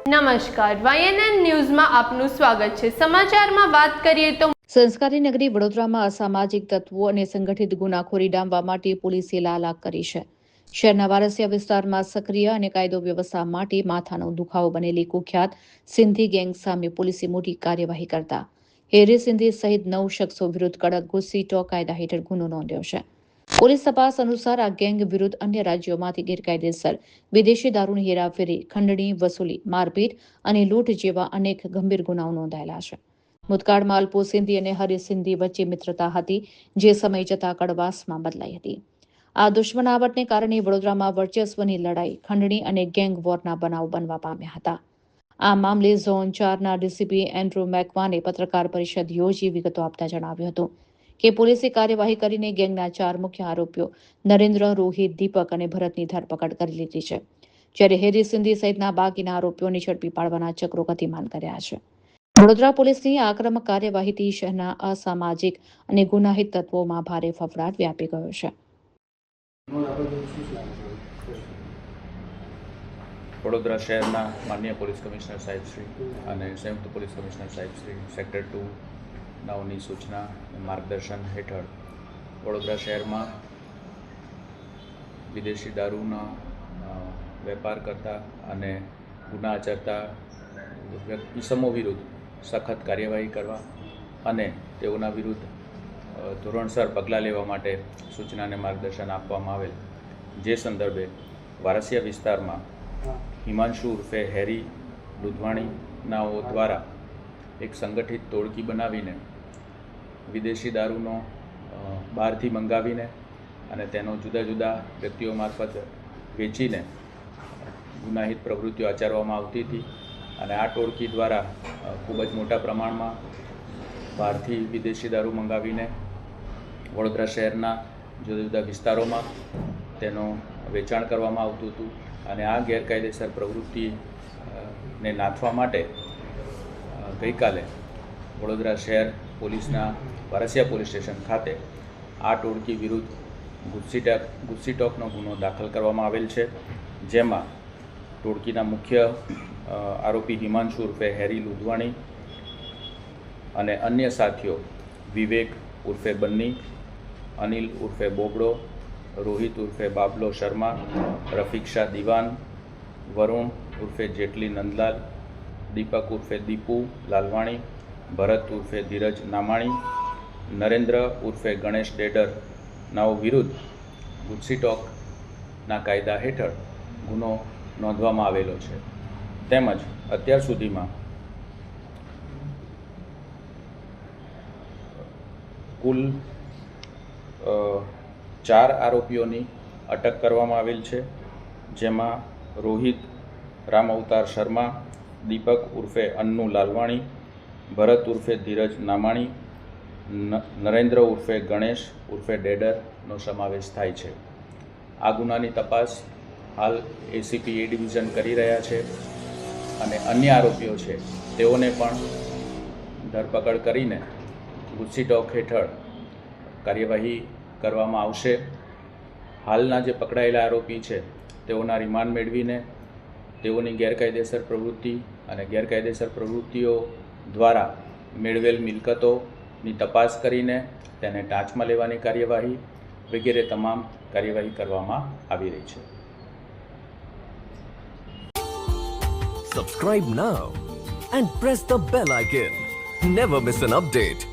નમસ્કાર, YNN ન્યૂઝમાં આપનું સ્વાગત છે। સમાચારમાં વાત કરીએ તો સંસ્કારી નગરી વડોદરામાં અસામાજિક તત્વો અને સંગઠિત ગુનાખોરી ડામવા માટે પોલીસે લાલાક કરી છે। શહેરના વારસિયા વિસ્તારમાં સક્રિય અને કાયદો વ્યવસ્થા માટે માથાનો દુખાવો બનેલી કુખ્યાત સિંધી ગેંગ સામે પોલીસે મોટી કાર્યવાહી કરતા હેરી સિંધી સહિત 9 શખ્સો વિરુદ્ધ કડક ઘુસીટોક કાયદા હેઠળ ગુનો નોંધ્યો છે। પોલીસ તપાસ અનુસાર આ ગેંગ વિરુદ્ધ અન્ય રાજ્યોમાંથી ગેરકાયદેસર વિદેશી દારૂની હેરાફેરી, ખંડણી વસૂલી, મારપીટ અને લૂંટ જેવા અનેક ગંભીર ગુનાઓ નોંધાયેલા છે। ભૂતકાળમાં અલ્પો સિંધી અને હરી સિંધી વચ્ચે મિત્રતા હતી, જે સમય જતાં કડવાશમાં બદલાઈ હતી। આ દુશ્મનાવટને કારણે વડોદરામાં વર્ચસ્વની લડાઈ, ખંડણી અને ગેંગ વોરના બનાવ બનવા પામ્યા હતા। આ મામલે ઝોન 4ના ડીસીપી એન્ડ્રુ મેકવાને પત્રકાર પરિષદ યોજી વિગતો આપતા જણાવ્યું હતું કે પોલીસે કાર્યવાહી કરીને ગેંગના 4 મુખ્ય આરોપીઓ નરેન્દ્ર, રોહિત, દીપક અને ભરતની ધરપકડ કરી લીધી છે, જ્યારે હેરી સિંધી સહિતના બાકીના આરોપીઓને ઝડપી પાડવાના ચક્રો ગતિમાન કર્યા છે। વડોદરા પોલીસની આક્રમક કાર્યવાહીથી શહેરના અસામાજિક અને ગુનાહિત તત્વોમાં ભારે ફફડાટ વ્યાપી ગયો છે। વડોદરા શહેરના માનનીય પોલીસ કમિશનર સાહેબશ્રી અને સંયુક્ત પોલીસ કમિશનર સાહેબશ્રી સેક્ટર 2 નાઓની સૂચના માર્ગદર્શન હેઠળ વડોદરા શહેરમાં વિદેશી દારૂના વેપાર કરતા અને ગુના આચરતા ઇસમો વિરુદ્ધ સખત કાર્યવાહી કરવા અને તેઓના વિરુદ્ધ ધોરણસર પગલાં લેવા માટે સૂચના અને માર્ગદર્શન આપવામાં આવેલ। જે સંદર્ભે વારસિયા વિસ્તારમાં હિમાંશુ ઉર્ફે હેરી લુધવાણીનાઓ દ્વારા એક સંગઠિત ટોળકી બનાવીને વિદેશી દારૂનો બહારથી મંગાવીને અને તેનો જુદા જુદા વ્યક્તિઓ મારફત વેચીને ગુનાહિત પ્રવૃત્તિઓ આચરવામાં આવતી હતી અને આ ટોળકી દ્વારા ખૂબ જ મોટા પ્રમાણમાં બહારથી વિદેશી દારૂ મંગાવીને વડોદરા શહેરના જુદા જુદા વિસ્તારોમાં તેનું વેચાણ કરવામાં આવતું હતું અને આ ગેરકાયદેસર પ્રવૃત્તિને નાથવા માટે ગઈકાલે વડોદરા શહેર પોલીસના વારસિયા પોલીસ સ્ટેશન ખાતે આ ટોળકી વિરુદ્ધ ઘુસીટોકનો ગુનો દાખલ કરવામાં આવેલ છે, જેમાં ટોળકીના મુખ્ય આરોપી હિમાંશુ ઉર્ફે હેરી લુધવાણી અને અન્ય સાથીઓ વિવેક ઉર્ફે બન્ની, અનિલ ઉર્ફે બોબડો, રોહિત ઉર્ફે બાબલો શર્મા, રફીક શાહ દિવાન, વરુણ ઉર્ફે જેટલી નંદલાલ, દીપક ઉર્ફે દીપુ લાલવાણી, ભરત ઉર્ફે ધીરજ નામાણી, નરેન્દ્ર ઉર્ફે ગણેશ ડેડર નાઓ વિરુદ્ધ ઘુસીટોકના કાયદા હેઠળ ગુનો નોંધવામાં આવેલો છે। તેમજ અત્યાર સુધીમાં કુલ 4 આરોપીઓની અટક કરવામાં આવેલ છે, જેમાં રોહિત રામ અવતાર શર્મા, દીપક ઉર્ફે અન્નુ લાલવાણી, ભરત ઉર્ફે ધીરજ નામાણી, નરેન્દ્ર ઉર્ફે ગણેશ ઉર્ફે ડેડરનો સમાવેશ થાય છે। આ ગુનાની તપાસ હાલ એસીપી એ ડિવિઝન કરી રહ્યા છે અને અન્ય આરોપીઓ છે તેઓને પણ ધરપકડ કરીને ઘુસીટોક હેઠળ કાર્યવાહી કરવામાં આવશે। હાલના જે પકડાયેલા આરોપી છે તેઓના રિમાન્ડ મેળવીને તેઓની ગેરકાયદેસર પ્રવૃત્તિ અને ગેરકાયદેસર પ્રવૃત્તિઓ દ્વારા મેળવેલ મિલકતોની તપાસ કરીને તેને ટાંચમાં લેવાની કાર્યવાહી વગેરે તમામ કાર્યવાહી કરવામાં આવી રહી છે। Subscribe now and press the bell icon. Never miss an update.